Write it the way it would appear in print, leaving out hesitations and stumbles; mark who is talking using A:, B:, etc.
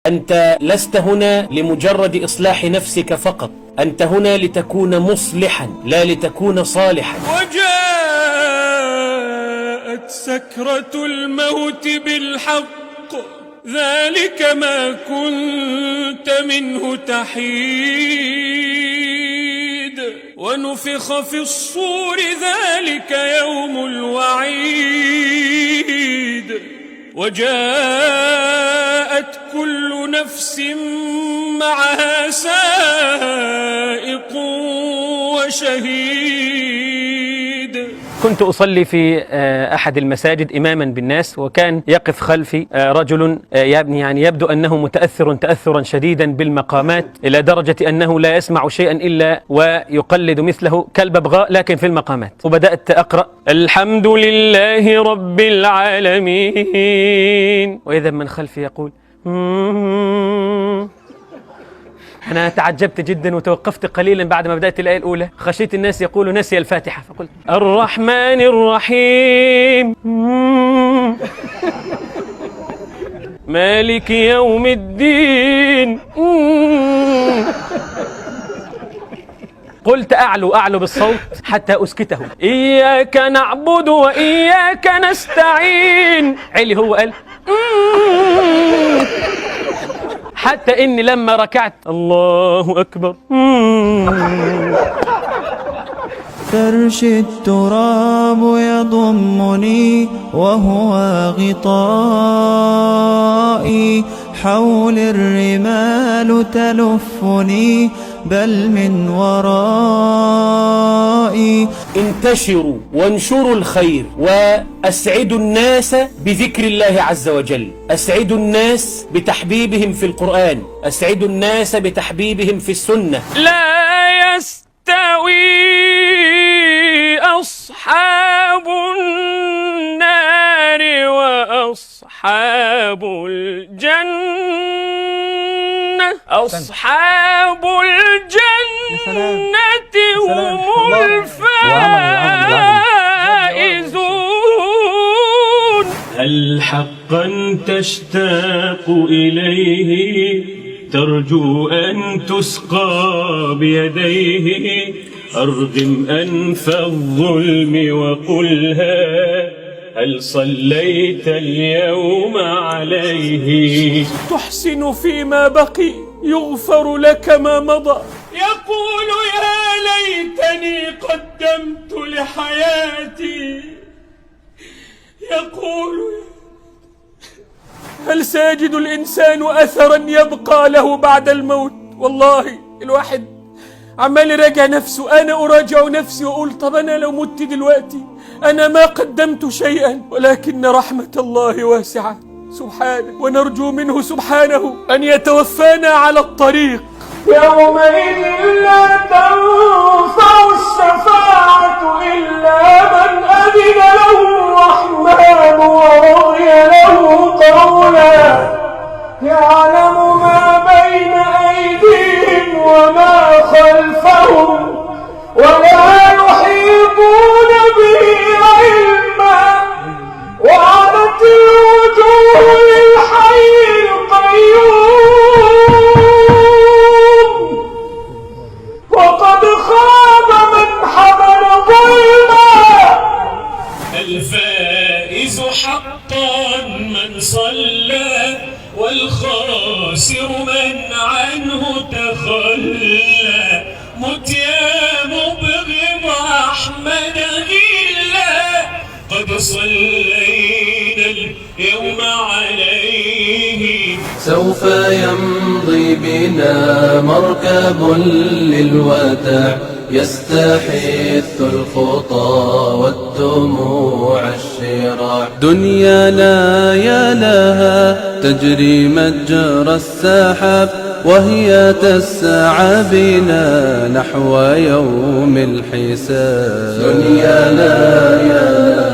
A: أنت لست هنا لمجرد إصلاح نفسك فقط، أنت هنا لتكون مصلحا لا لتكون صالحا.
B: وجاءت سكرة الموت بالحق ذلك ما كنت منه تحيد ونفخ في الصور ذلك يوم الوعيد وجاءت كل نفس معها سائق وشهيد.
C: كنت أصلي في أحد المساجد إماما بالناس، وكان يقف خلفي رجل يعني يبدو أنه متأثر تأثرا شديدا بالمقامات إلى درجة أنه لا يسمع شيئا إلا ويقلد مثله كالببغاء لكن في المقامات. وبدأت أقرأ الحمد لله رب العالمين، وإذا من خلفي يقول أنا تعجبت جدا وتوقفت قليلا بعد ما بدأت الآية الأولى، خشيت الناس يقولوا نسي الفاتحة، فقلت الرحمن الرحيم مالك يوم الدين. قلت أعلو بالصوت حتى أسكته، إياك نعبد وإياك نستعين. علي هو قال حتى إني لما ركعت الله أكبر
D: فرش التراب يضمني وهو غطائي، حول الرمال تلفني بل من ورائي.
A: انتشروا وانشروا الخير وأسعدوا الناس بذكر الله عز وجل، أسعدوا الناس بتحبيبهم في القرآن، أسعدوا الناس بتحبيبهم في السنة.
C: لا يستوي أصحاب النار وأصحاب الجنة، أصحاب الجنة هم الفائزون.
B: هل حقا تشتاق إليه ترجو أن تسقى بيديه؟ أرغم أنف الظلم وقلها هل صليت اليوم عليه؟
A: تحسن فيما بقي يغفر لك ما مضى.
B: يقول يا ليتني قدمت لحياتي، يقول
A: هل سيجد الإنسان أثرا يبقى له بعد الموت؟ والله الواحد عمال يراجع نفسه، أنا أراجع نفسي وأقول طب أنا لو مت دلوقتي أنا ما قدمت شيئا، ولكن رحمة الله واسعة سبحانه، ونرجو منه سبحانه أن يتوفانا على الطريق.
B: يومئذ لا تنفع الشفاعة إلا من أذن له الرحمن ورضي له قولا، يعلم ما بين أيديهم وما خلفهم ولا يحيطون به علما، وعنت الوجوه للحي القيوم وقد خاب من حمل ظلما. الفائز حقا من صلى والخاسر من عنه تخلى. مت يا مبغض أحمد إلا قد صلينا اليوم عليه.
D: سوف يمضي بنا مركب للوداع يستحث الخطى والدموع الشراع. دنيانا يا لها تجري مجرى السحاب، وهي تسعى بنا نحو يوم الحساب. دنيانا يا لها